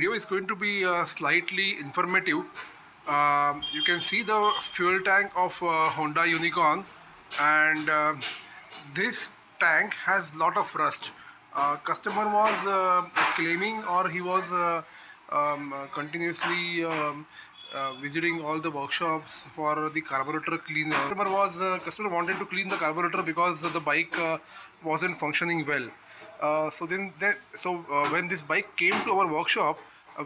video is going to be slightly informative. You can see the fuel tank of Honda Unicorn, and this tank has lot of rust. Customer was claiming, or he was continuously visiting all the workshops for the carburetor cleaner. Customer wanted to clean the carburetor because the bike wasn't functioning well. When this bike came to our workshop,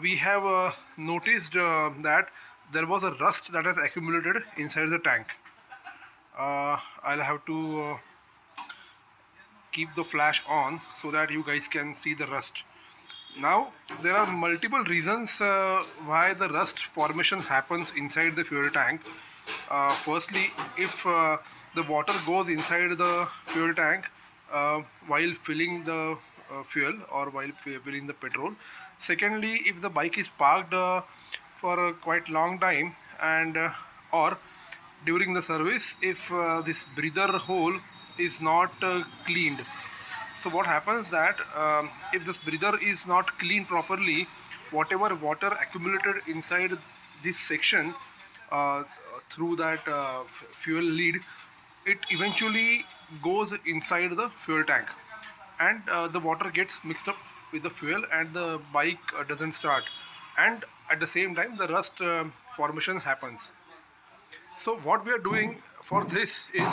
we have noticed that there was a rust that has accumulated inside the tank. I'll have to keep the flash on so that you guys can see the rust. Now, there are multiple reasons why the rust formation happens inside the fuel tank. Firstly, if the water goes inside the fuel tank while filling the fuel or while filling the petrol. Secondly, if the bike is parked for a quite long time, and or during the service, if this breather hole is not cleaned. So what happens that if this breather is not cleaned properly, whatever water accumulated inside this section uh, through that fuel lead, it eventually goes inside the fuel tank, and the water gets mixed up with the fuel, and the bike doesn't start, and at the same time the rust formation happens. So what we are doing for this is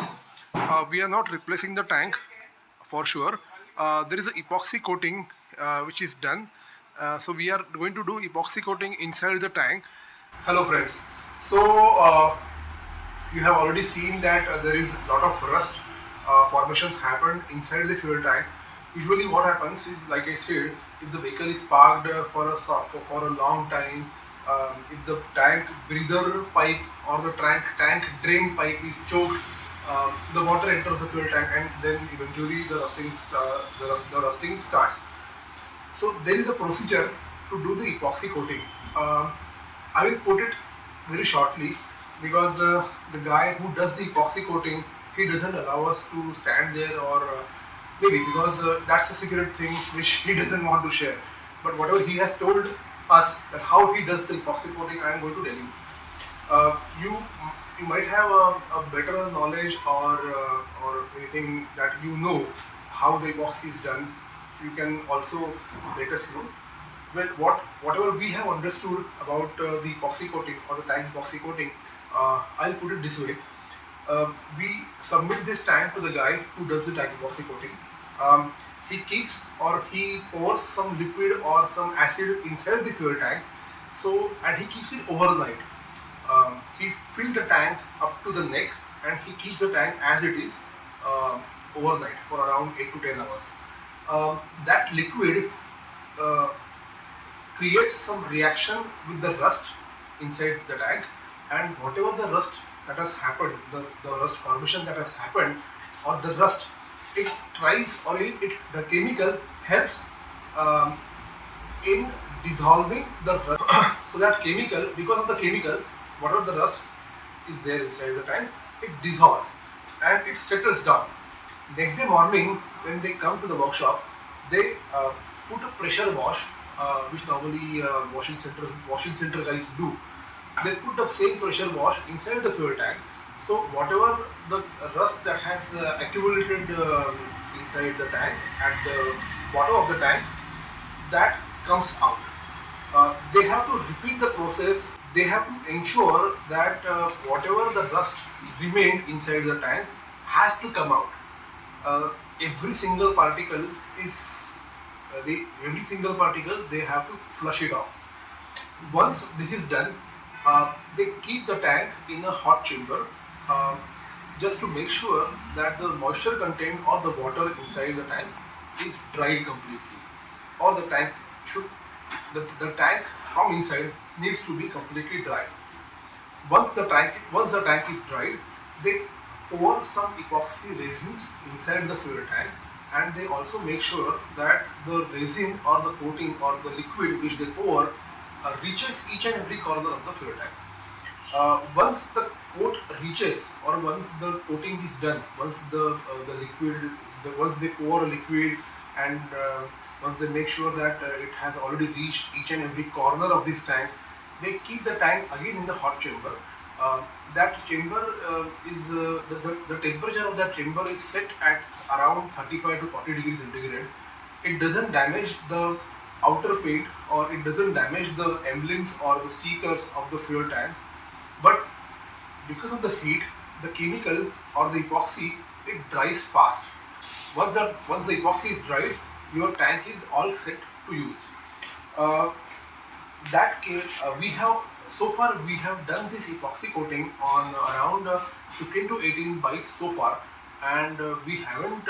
we are not replacing the tank for sure. There is an epoxy coating which is done. So we are going to do epoxy coating inside the tank. Hello friends. So you have already seen that there is a lot of rust formation happened inside the fuel tank. Usually what happens is, like I said, if the vehicle is parked for a long time, if the tank breather pipe or the tank drain pipe is choked, the water enters the fuel tank, and then eventually the rusting starts. So there is a procedure to do the epoxy coating. I will put it very shortly because the guy who does the epoxy coating, he doesn't allow us to stand there, or maybe because that's a secret thing which he doesn't want to share. But whatever he has told us that how he does the epoxy coating, I am going to tell you. You might have a better knowledge, or anything that you know how the epoxy is done. You can also let us know. Well, whatever we have understood about the epoxy coating or the tank epoxy coating, I'll put it this way. We submit this tank to the guy who does the tank epoxy coating. He keeps, or he pours some liquid or some acid inside the fuel tank, and he keeps it overnight. He fills the tank up to the neck, and he keeps the tank as it is overnight for around 8 to 10 hours. That liquid uh, creates some reaction with the rust inside the tank, and whatever the rust that has happened, the rust formation that has happened, or the rust, it tries, or the chemical helps in dissolving the rust. So that chemical, because of the chemical, whatever the rust is there inside the tank, it dissolves and it settles down. Next day morning, when they come to the workshop, they put a pressure wash, which normally washing center guys do. They put the same pressure wash inside the fuel tank. So whatever the rust that has accumulated inside the tank at the bottom of the tank, that comes out. They have to repeat the process. They have to ensure that whatever the rust remained inside the tank has to come out. Every single particle is every single particle, they have to flush it off. Once this is done, they keep the tank in a hot chamber, uh, just to make sure that the moisture content or the water inside the tank is dried completely, or the tank from inside needs to be completely dried. Once the tank is dried, they pour some epoxy resins inside the fuel tank, and they also make sure that the resin or the coating or the liquid which they pour reaches each and every corner of the fuel tank. Once the coat reaches, or once the coating is done, once the liquid, once they pour a liquid and once they make sure that it has already reached each and every corner of this tank, they keep the tank again in the hot chamber. That chamber is the temperature of that chamber is set at around 35 to 40 degrees centigrade. It doesn't damage the outer paint, or it doesn't damage the emblems or the stickers of the fuel tank, but because of the heat, the chemical or the epoxy, it dries fast. Once the epoxy is dried, your tank is all set to use. Uh, we have so far we have done this epoxy coating on around 15 to 18 bikes so far, and we haven't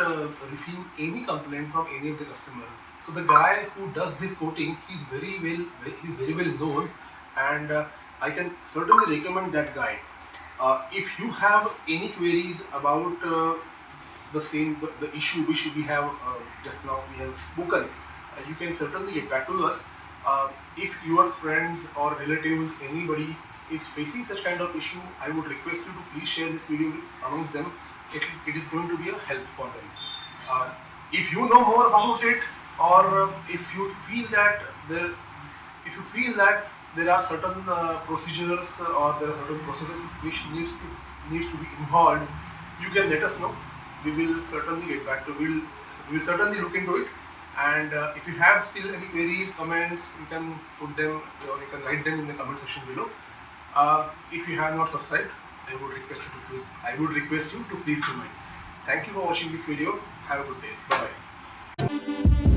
received any complaint from any of the customers. So the guy who does this coating, he's very well known, and I can certainly recommend that guy. If you have any queries about the issue which we have just now we have spoken, you can certainly get back to us. If your friends or relatives, anybody is facing such kind of issue, I would request you to please share this video amongst them. It is going to be a help for them. If you know more about it, or if you feel that there are certain procedures or there are certain processes which needs to be involved, you can let us know. We will certainly get back to we will certainly look into it. And if you have still any queries, comments, you can put them, or you can write them in the comment section below. If you have not subscribed, I would request you to please subscribe. Thank you for watching this video. Have a good day. Bye bye.